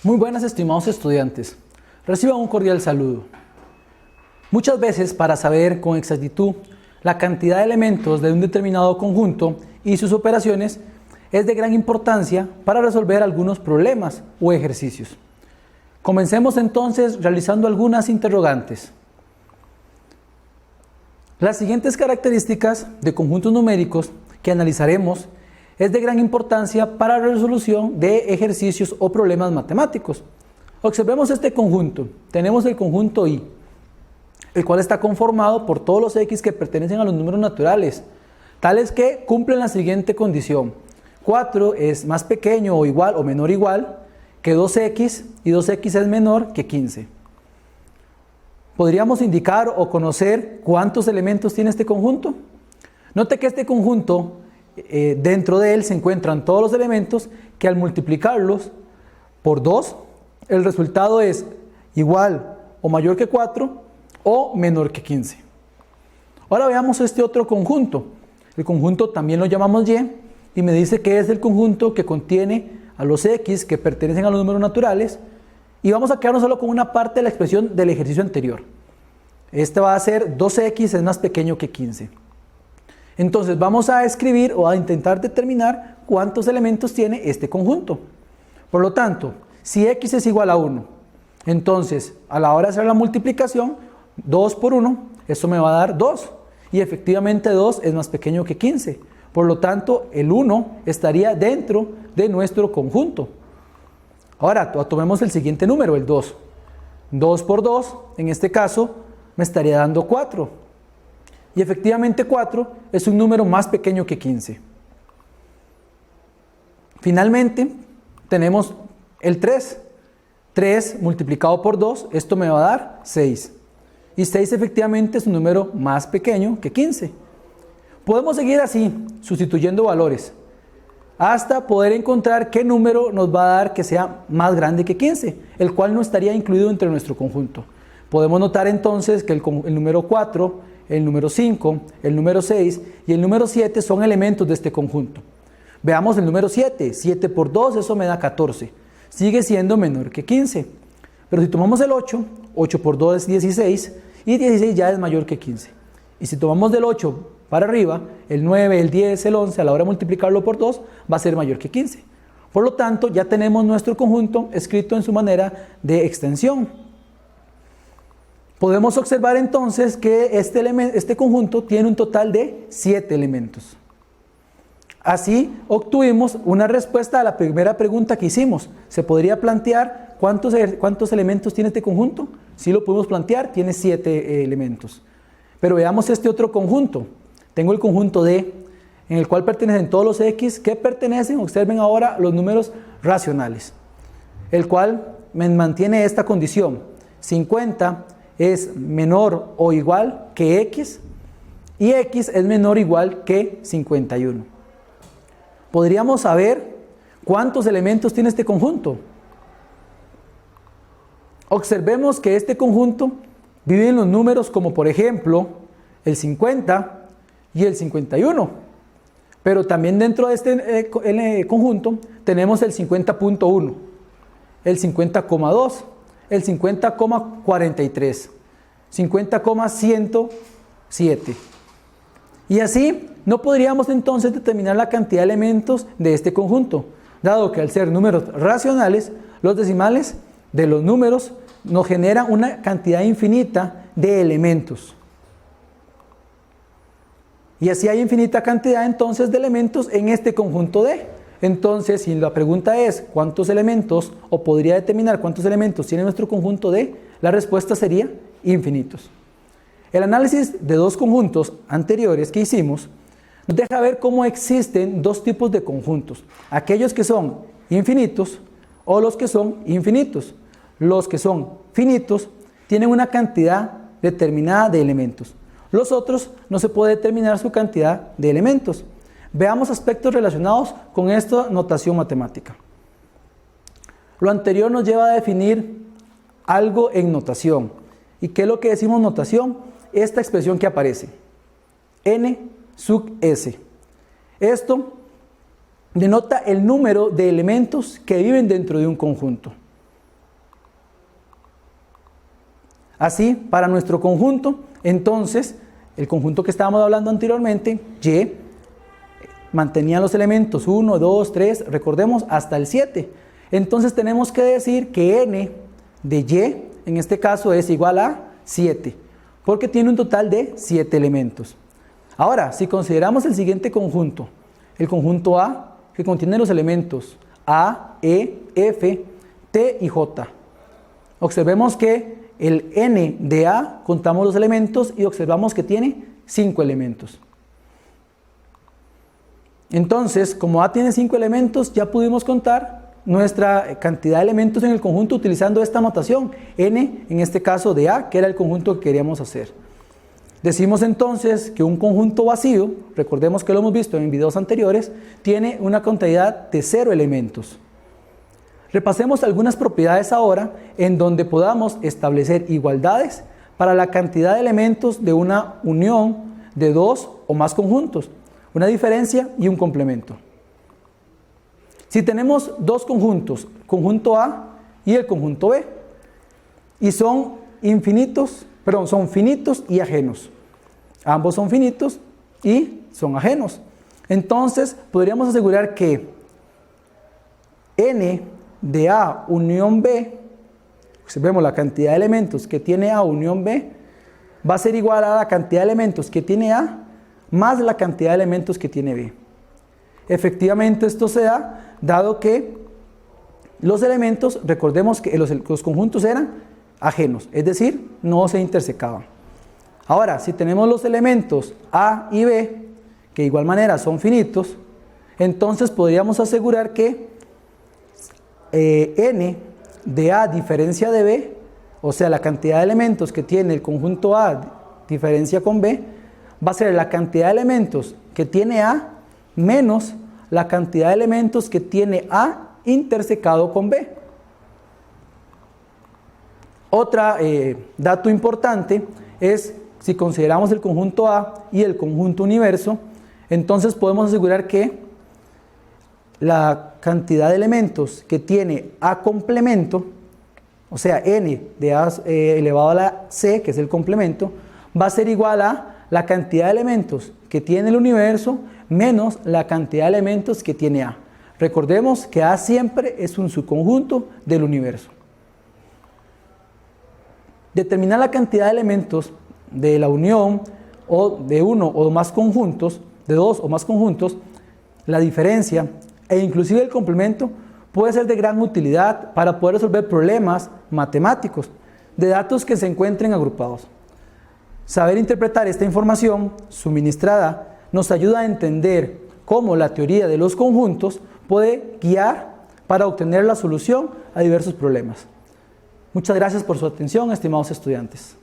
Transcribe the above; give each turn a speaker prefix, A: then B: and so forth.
A: Muy buenas, estimados estudiantes. Reciban un cordial saludo. Muchas veces, para saber con exactitud la cantidad de elementos de un determinado conjunto y sus operaciones, es de gran importancia para resolver algunos problemas o ejercicios. Comencemos entonces realizando algunas interrogantes. Las siguientes características de conjuntos numéricos que analizaremos es de gran importancia para la resolución de ejercicios o problemas matemáticos. Observemos este conjunto. Tenemos el conjunto I, el cual está conformado por todos los X que pertenecen a los números naturales, tales que cumplen la siguiente condición. 4 es más pequeño o igual o menor o igual que 2X y 2X es menor que 15. ¿Podríamos indicar o conocer cuántos elementos tiene este conjunto? Note que este conjunto, dentro de él se encuentran todos los elementos que al multiplicarlos por 2, el resultado es igual o mayor que 4 o menor que 15. Ahora veamos este otro conjunto. El conjunto también lo llamamos Y me dice que es el conjunto que contiene a los X que pertenecen a los números naturales, y vamos a quedarnos solo con una parte de la expresión del ejercicio anterior. Este va a ser 2X es más pequeño que 15. Entonces vamos a escribir o a intentar determinar cuántos elementos tiene este conjunto. Por lo tanto, si X es igual a 1, entonces a la hora de hacer la multiplicación, 2 por 1, eso me va a dar 2. Y efectivamente 2 es más pequeño que 15. Por lo tanto, el 1 estaría dentro de nuestro conjunto. Ahora, tomemos el siguiente número, el 2. 2 por 2, en este caso, me estaría dando 4. Y efectivamente 4 es un número más pequeño que 15. Finalmente, tenemos el 3. 3 multiplicado por 2, esto me va a dar 6. Y 6 efectivamente es un número más pequeño que 15. Podemos seguir así, sustituyendo valores, hasta poder encontrar qué número nos va a dar que sea más grande que 15, el cual no estaría incluido entre nuestro conjunto. Podemos notar entonces que el número 4, el número 5, el número 6 y el número 7 son elementos de este conjunto. Veamos el número 7. 7 por 2, eso me da 14. Sigue siendo menor que 15. Pero si tomamos el 8, 8 por 2 es 16, y 16 ya es mayor que 15. Y si tomamos del 8 para arriba, el 9, el 10, el 11, a la hora de multiplicarlo por 2, va a ser mayor que 15. Por lo tanto, ya tenemos nuestro conjunto escrito en su manera de extensión. Podemos observar entonces que este conjunto tiene un total de 7 elementos. Así obtuvimos una respuesta a la primera pregunta que hicimos. ¿Se podría plantear cuántos elementos tiene este conjunto? Sí lo podemos plantear, tiene 7 elementos. Pero veamos este otro conjunto. Tengo el conjunto D, en el cual pertenecen todos los X que pertenecen, observen ahora, los números racionales, el cual me mantiene esta condición. 50 es menor o igual que X, y X es menor o igual que 51. ¿Podríamos saber cuántos elementos tiene este conjunto? Observemos que este conjunto vive en los números como por ejemplo el 50 y el 51. Pero también dentro de este conjunto tenemos el 50.1, el 50,2, el 50,43, 50,107. Y así no podríamos entonces determinar la cantidad de elementos de este conjunto, dado que al ser números racionales, los decimales de los números nos generan una cantidad infinita de elementos. Y así hay infinita cantidad entonces de elementos en este conjunto D. Entonces, si la pregunta es ¿cuántos elementos? O podría determinar cuántos elementos tiene nuestro conjunto D, la respuesta sería infinitos. El análisis de dos conjuntos anteriores que hicimos nos deja ver cómo existen dos tipos de conjuntos. Aquellos que son infinitos o los que son infinitos. Los que son finitos tienen una cantidad determinada de elementos. Los otros no se puede determinar su cantidad de elementos. Veamos aspectos relacionados con esta notación matemática. Lo anterior nos lleva a definir algo en notación. ¿Y qué es lo que decimos notación? Esta expresión que aparece, n sub s. Esto denota el número de elementos que viven dentro de un conjunto. Así, para nuestro conjunto, entonces, el conjunto que estábamos hablando anteriormente, Y, mantenía los elementos 1, 2, 3, recordemos, hasta el 7. Entonces tenemos que decir que n de Y, en este caso, es igual a 7, porque tiene un total de 7 elementos. Ahora, si consideramos el siguiente conjunto, el conjunto A, que contiene los elementos A, E, F, T y J. Observemos que el n de A, contamos los elementos y observamos que tiene 5 elementos. Entonces, como A tiene 5 elementos, ya pudimos contar nuestra cantidad de elementos en el conjunto utilizando esta notación, n en este caso de A, que era el conjunto que queríamos hacer. Decimos entonces que un conjunto vacío, recordemos que lo hemos visto en videos anteriores, tiene una cantidad de 0 elementos. Repasemos algunas propiedades ahora en donde podamos establecer igualdades para la cantidad de elementos de una unión de 2 o más conjuntos, una diferencia y un complemento. Si tenemos dos conjuntos, conjunto A y el conjunto B, y son finitos y ajenos. Ambos son finitos y son ajenos. Entonces, podríamos asegurar que n de A unión B, si vemos la cantidad de elementos que tiene A unión B, va a ser igual a la cantidad de elementos que tiene A más la cantidad de elementos que tiene B. Efectivamente, esto se da dado que los elementos, recordemos que los conjuntos eran ajenos, es decir, no se intersecaban. Ahora, si tenemos los elementos A y B, que de igual manera son finitos, entonces podríamos asegurar que n de A diferencia de B, o sea, la cantidad de elementos que tiene el conjunto A diferencia con B, va a ser la cantidad de elementos que tiene A menos la cantidad de elementos que tiene A intersecado con B. Otro dato importante es, si consideramos el conjunto A y el conjunto universo, entonces podemos asegurar que la cantidad de elementos que tiene A complemento, o sea, n de A elevado a la c, que es el complemento, va a ser igual a la cantidad de elementos que tiene el universo menos la cantidad de elementos que tiene A. Recordemos que A siempre es un subconjunto del universo. Determinar la cantidad de elementos de la unión o de uno o más conjuntos, de dos o más conjuntos, la diferencia e inclusive el complemento puede ser de gran utilidad para poder resolver problemas matemáticos de datos que se encuentren agrupados. Saber interpretar esta información suministrada nos ayuda a entender cómo la teoría de los conjuntos puede guiar para obtener la solución a diversos problemas. Muchas gracias por su atención, estimados estudiantes.